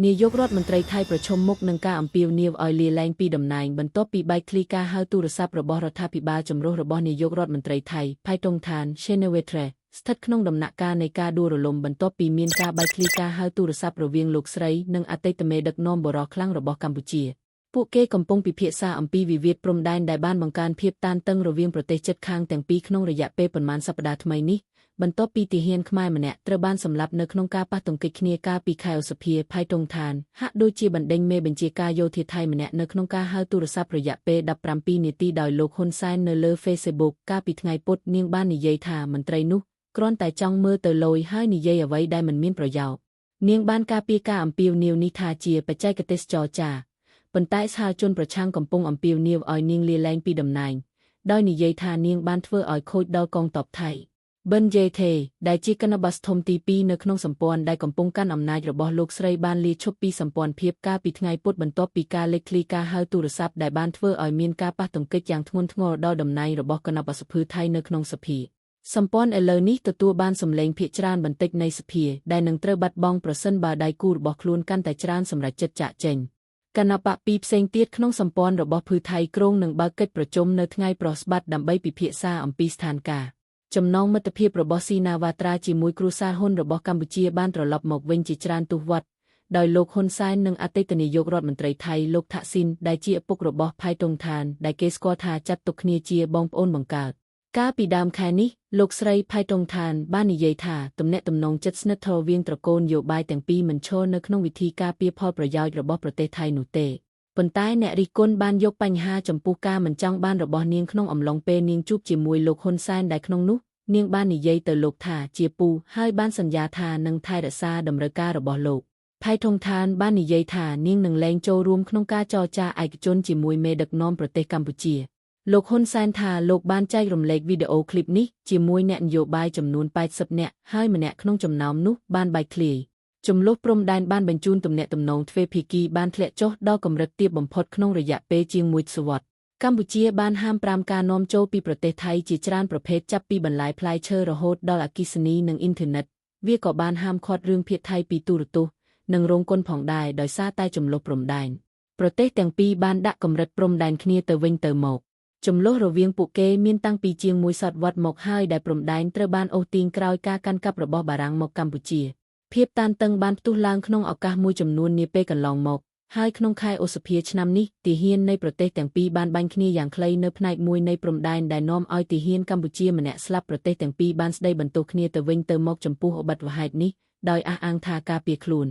នាយករដ្ឋមន្ត្រីថៃប្រជុំមុខនឹងការអំពាវនាវឲ្យលាលែងពីតំណែងបន្ទាប់ពីបែកធ្លាយការហៅទូរស័ព្ទរបស់រដ្ឋាភិបាលចម្រុះរបស់នាយករដ្ឋមន្ត្រីថៃ Paetongtarn Shinawatra ស្ថិតក្នុងដំណាក់កាលនៃការដួលរលំបន្ទាប់ពីមានការបែកធ្លាយការហៅទូរស័ព្ទរវាងលោកស្រីនិងអតីតមេដឹកនាំបរិសុទ្ធខ្លាំងរបស់កម្ពុជាពួកគេកំពុងពិភាក្សាអំពីវិវាទព្រំដែនដែលបានបង្កើនភាពតានតឹងរវាងប្រទេសជិតខាងទាំងពីរក្នុងរយៈពេលប៉ុន្មានសប្តាហ៍ថ្មីនេះបន្ទាប់ពីទាហានខ្មែរម្នាក់ត្រូវបានសម្លាប់នៅក្នុងការប៉ះទង្គិចគ្នាកាលពីខែឧសភា Paetongtarn ហាក់ដូចជាបណ្ដេញមេបញ្ជាការយោធាថៃម្នាក់នៅក្នុងការហៅទូរស័ព្ទរយៈពេល17នាទីដោយលោកហ៊ុនសែននៅលើ Facebook កាលពីថ្ងៃពុធនាងបាននិយាយថាមន្ត្រីនោះគ្រាន់តែចង់មើលទៅលយហើយនិយាយអ្វីដែលមិនមានប្រយោជន៍នាងបានការពារការអំពាវនាវនេះថាជាបច្ចេកទេសចរចាប៉ុន្តែសហជនប្រឆាំងកំពុងអំពាវនាវឲ្យនាងលាលែងពីតំណែងដោយនិយាយថានាងបានធ្វើឲ្យខូចដល់កងទ័ពថៃប៊ិនយេថេដែលជាគណបក្សធំទី2នៅក្នុងសម្ព័ន្ធដែលកំពុងកាន់អំណាចរបស់លោកស្រីបានលាឈប់ពីសម្ព័ន្ធភាពកាលពីថ្ងៃពុធបន្ទាប់ពីការលេចធ្លាយការហៅទូរស័ព្ទដែលបានធ្វើឲ្យមានការប៉ះទង្គិចយ៉ាងធ្ងន់ធ្ងរដល់តំណែងរបស់គណបក្សសភាថៃនៅក្នុងសភាសម្ព័ន្ធឥឡូវនេះទទួលបានសម្លេងភាគច្រើនបន្តិចនៃសភាដែលនឹងត្រូវបាត់បង់ប្រសិនបើដៃគូរបស់ខ្លួនកាន់តែច្រើនសម្រាប់ចិត្តចាក់ចេញគណបក្សពីរផ្សេងទៀតក្នុងសម្ព័ន្ធរបស់ភឺថៃគ្រោងនឹងបើកកិច្ចប្រជុំនៅថ្ងៃប្រស្បត្តិដើម្បីពិភាក្សាអំពីស្ថានភាពចំណងមិត្តភាពរបស់ស៊ីណាវ៉ាត្រាជាមួយគ្រួសារហ៊ុនរបស់កម្ពុជាបានត្រឡប់មកវិញជាច្រើនទសវត្សរ៍ដោយលោកហ៊ុនសែននិងអតីតនាយករដ្ឋមន្ត្រីថៃលោកថាក់ស៊ីនដែលជាឪពុករបស់ Paetongtarn ដែលគេស្គាល់ថាចាត់ទុកគ្នាជាបងប្អូនបង្កើតកាលពីដើមខែនេះលោកស្រី Paetongtarn បាននិយាយថាទំនាក់ទំនងជិតស្និទ្ធរវាងត្រកូលនយោបាយទាំងពីរមិនឈរនៅក្នុងវិធីការពារផលប្រយោជន៍របស់ប្រទេសថៃនោះទេប៉ុន្តែអ្នករិះគន់បានយកបញ្ហាចំពោះការមិនចង់បានរបស់នាងក្នុងអំឡុងពេលនាងជួបជាមួយលោកហ៊ុនសែនដែលក្នុងនោះនាងបាននិយាយទៅលោកថាជាពូហើយបានសន្យាថានឹងថែរក្សាតម្រូវការរបស់លោក Paetongtarn បាននិយាយថានាងនឹងលែងចូលរួមក្នុងការចរចាឯកជនជាមួយមេដឹកនាំប្រទេសកម្ពុជាលោកហ៊ុនសែនថាលោកបានចែករំលែកវីដេអូឃ្លីបនេះជាមួយអ្នកនយោបាយចំនួន80នាក់ហើយម្នាក់ក្នុងចំណោមនោះបានបែកធ្លាយចំនួនព្រំដែនបានបញ្ជូនទំនាក់ទំនងទ្វេភាគីបានធ្លាក់ចុះដល់កម្រិតទាបបំផុតក្នុងរយៈពេលជាង1សតវត្សរ៍កម្ពុជាបានហាម5ការនាំចូលពីប្រទេសថៃជាច្រើនប្រភេទចាប់ពីបន្លែផ្លែឈើរហូតដល់អគ្គិសនីនិងអ៊ីនធឺណិតវាក៏បានហាមឃាត់រឿងភាគថៃពីទូរទស្សន៍និងរោងកុនផងដែរដោយសារតែចំនួនព្រំដែនប្រទេសទាំងពីរបានដាក់កម្រិតព្រំដែនគ្នាទៅវិញទៅមកចំនួនរវាងពួកគេមានតាំងពីជាង1សតវត្សរ៍មកហើយដែលព្រំដែនត្រូវបានអូសទាញក្រោយការកាន់កាប់របស់បារាំងមកកម្ពុជាភាពតានតឹងបានផ្ទុះឡើងក្នុងឱកាសមួយចំនួននាពេលកន្លងមកហើយក្នុងខែឧសភាឆ្នាំនេះទាហាននៃប្រទេសទាំងពីរបានបាញ់គ្នាយ៉ាងខ្លីនៅផ្នែកមួយនៃព្រំដែនដែលនាំឲ្យទាហានកម្ពុជាម្នាក់ស្លាប់ប្រទេសទាំងពីរបានស្ដីបន្ទោសគ្នាទៅវិញទៅមកចំពោះឧបទ្ទវហេតុនេះដោយអះអាងថាការពារខ្លួន